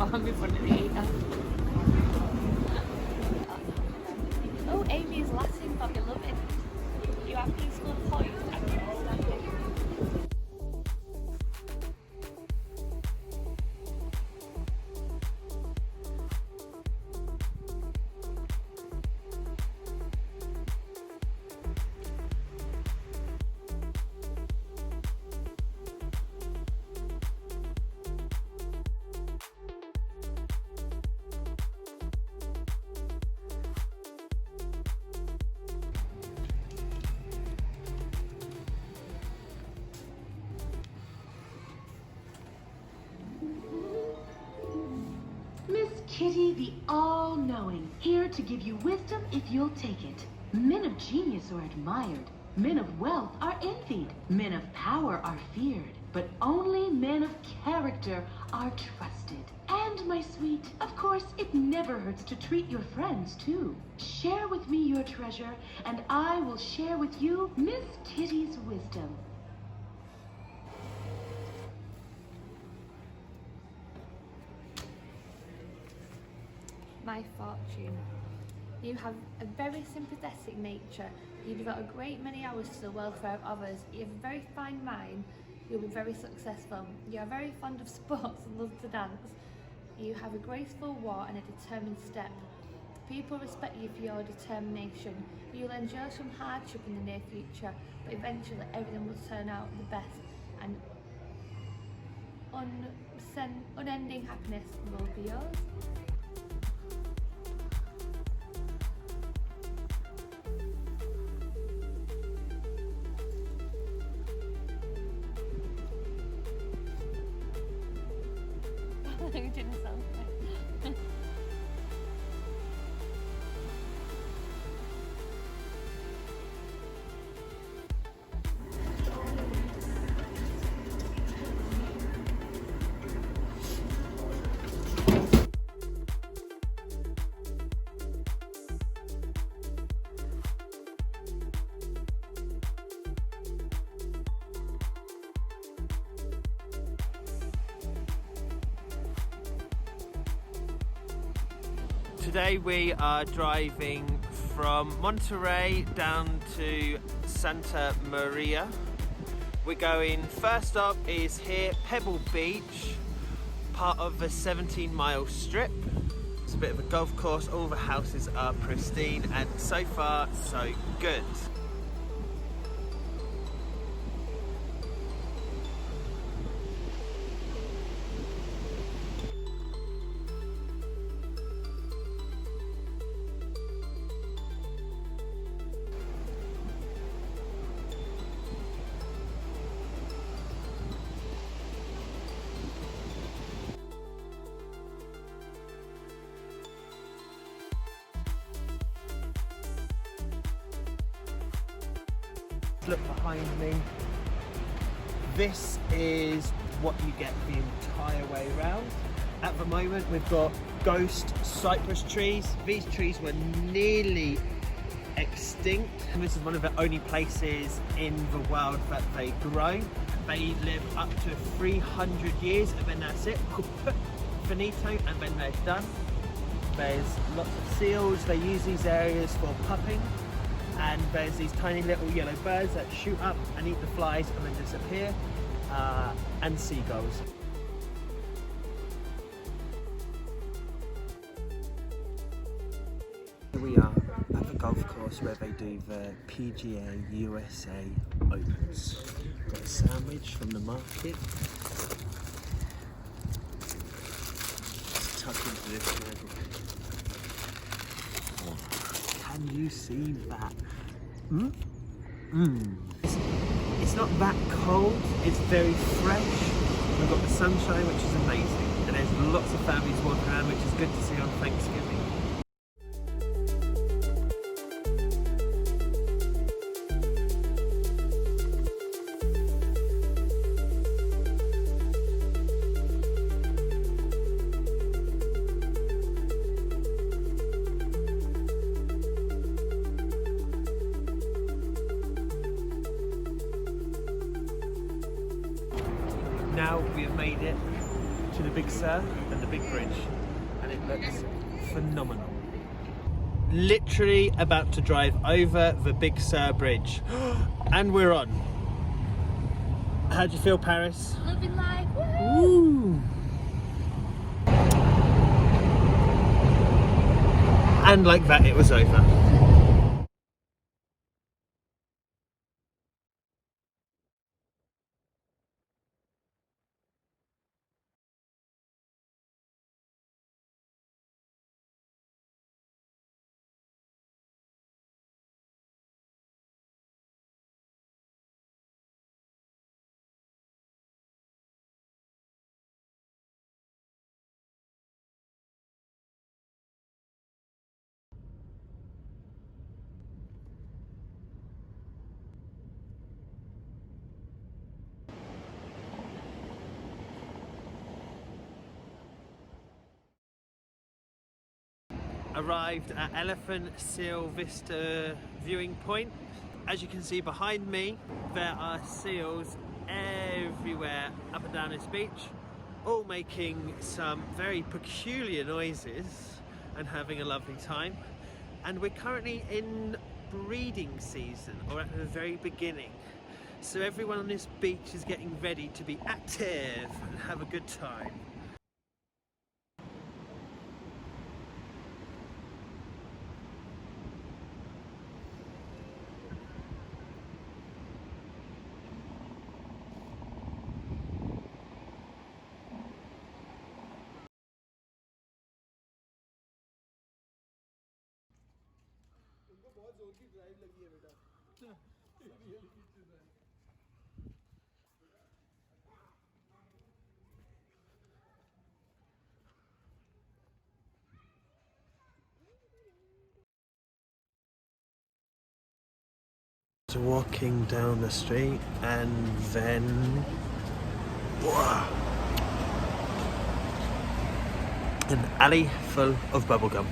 arm in front of the eater. Oh, Amy is laughing, but I love it. You have to score points. Kitty the all-knowing, here to give you wisdom if you'll take it. Men of genius are admired, men of wealth are envied, men of power are feared, but only men of character are trusted. And my sweet, of course, it never hurts to treat your friends too. Share with me your treasure, and I will share with you Miss Kitty's wisdom. My fortune. You have a very sympathetic nature. You devote a great many hours to the welfare of others. You have a very fine mind. You'll be very successful. You are very fond of sports and love to dance. You have a graceful walk and a determined step. People respect you for your determination. You'll endure some hardship in the near future, but eventually everything will turn out the best, and unending happiness will be yours. It didn't sound right. Today we are driving from Monterey down to Santa Maria. We're going, first up is here, Pebble Beach, part of a 17-mile strip. It's a bit of a golf course, all the houses are pristine, and so far so good. Look behind me. This is what you get the entire way around. At the moment we've got ghost cypress trees. These trees were nearly extinct, and this is one of the only places in the world that they grow. They live up to 300 years and then that's it. Finito, and then they're done. There's lots of seals. They use these areas for pupping. And there's these tiny little yellow birds that shoot up and eat the flies and then disappear, and seagulls. Here we are at the golf course where they do the PGA USA Opens. Got a sandwich from the market. Let's tuck into this magic. Can you see that? It's not that cold, it's very fresh. We've got the sunshine, which is amazing, and there's lots of families walking around, which is good to see on Thanksgiving. Now we have made it to the Big Sur and the Big Bridge, and it looks phenomenal. Literally about to drive over the Big Sur Bridge, and we're on. How do you feel, Paris? Living life. Woo! And like that, it was over. Arrived at Seal Vista Viewing Point. As you can see behind me, there are seals everywhere up and down this beach, all making some very peculiar noises and having a lovely time. And we're currently in breeding season, or at the very beginning. So everyone on this beach is getting ready to be active and have a good time. Walking down the street, and then an alley full of bubblegum.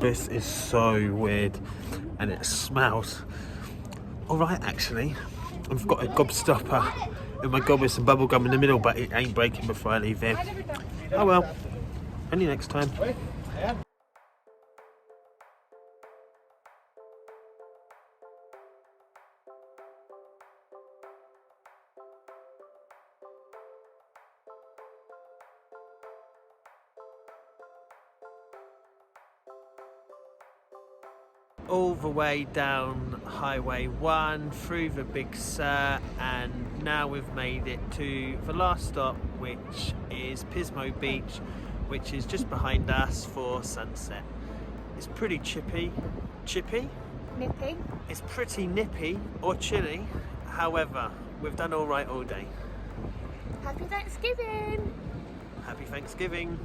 This is so weird, and it smells alright actually. I've got a gobstopper in my gob with some bubble gum in the middle, but it ain't breaking before I leave here. Oh well, only next time. All the way down Highway 1 through the Big Sur, and now we've made it to the last stop, which is Pismo Beach, which is just behind us for sunset. It's pretty chippy. Nippy. It's pretty nippy or chilly, however we've done all right all day. Happy Thanksgiving. Happy Thanksgiving.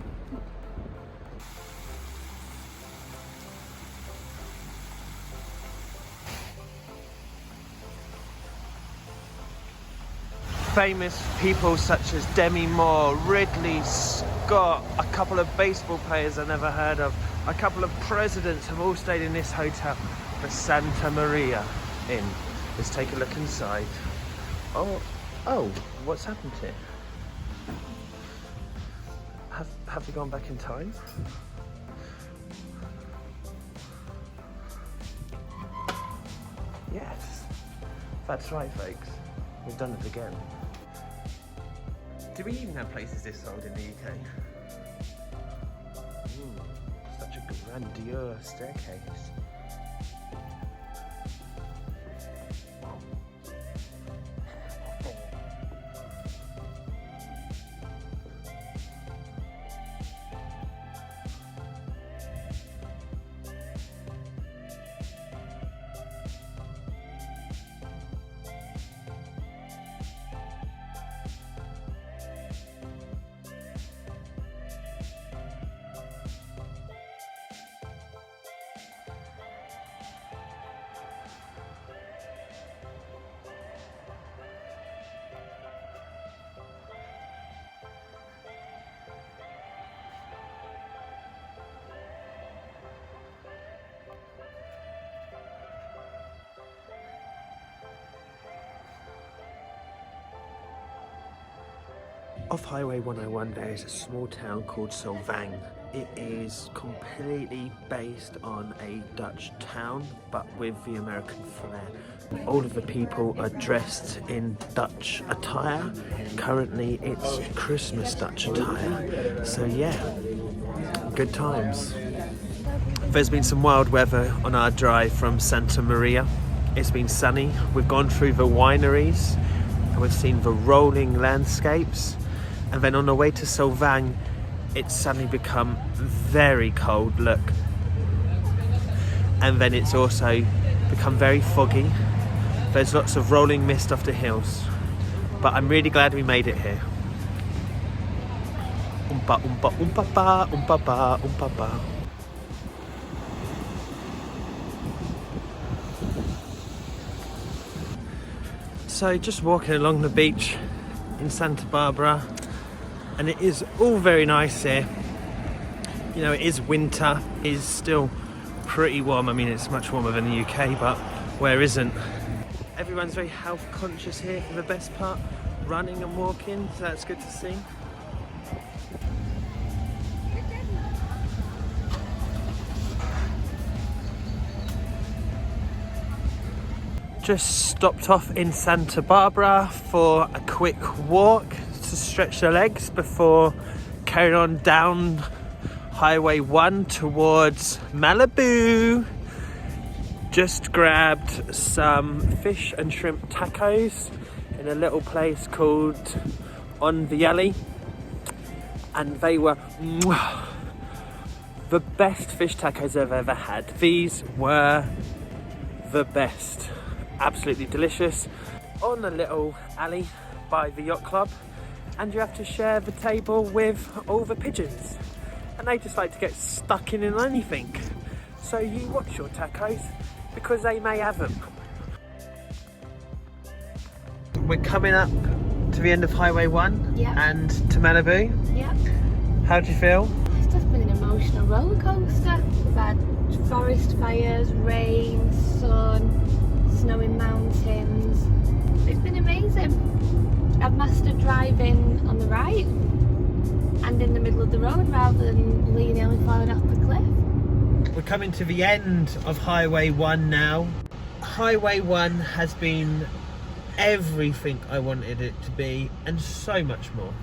Famous people such as Demi Moore, Ridley Scott, a couple of baseball players I never heard of, a couple of presidents have all stayed in this hotel, the Santa Maria Inn. Let's take a look inside. Oh, what's happened here? Have we gone back in time? Yes, that's right folks, we've done it again. Do we even have places this old in the UK? Such a grandiose staircase. Off Highway 101 there is a small town called Solvang. It is completely based on a Dutch town, but with the American flair. All of the people are dressed in Dutch attire. Currently it's Christmas Dutch attire. So yeah, good times. There's been some wild weather on our drive from Santa Maria. It's been sunny. We've gone through the wineries and we've seen the rolling landscapes. And then on the way to Solvang, it's suddenly become very cold, look. And then it's also become very foggy. There's lots of rolling mist off the hills. But I'm really glad we made it here. Oompa, oompa, oompa, ba, oompa, ba, oompa, ba. So just walking along the beach in Santa Barbara, and it is all very nice here. You know, it is winter, it is still pretty warm. I mean, it's much warmer than the UK, but where isn't? Everyone's very health conscious here for the best part, running and walking, so that's good to see. Just stopped off in Santa Barbara for a quick walk to stretch the legs before carrying on down Highway 1 towards Malibu. Just grabbed some fish and shrimp tacos in a little place called On the Alley, and they were the best fish tacos I've ever had. These were the best. Absolutely delicious, on a little alley by the yacht club, and you have to share the table with all the pigeons, and they just like to get stuck in anything, so you watch your tacos because they may have them. We're coming up to the end of Highway 1 and to Malibu. How do you feel? It's just been an emotional roller coaster. We've had forest fires, rain, sun, snowy mountains. It's been amazing. I've mastered driving on the right and in the middle of the road rather than nearly falling off the cliff. We're coming to the end of Highway 1 now. Highway 1 has been everything I wanted it to be and so much more.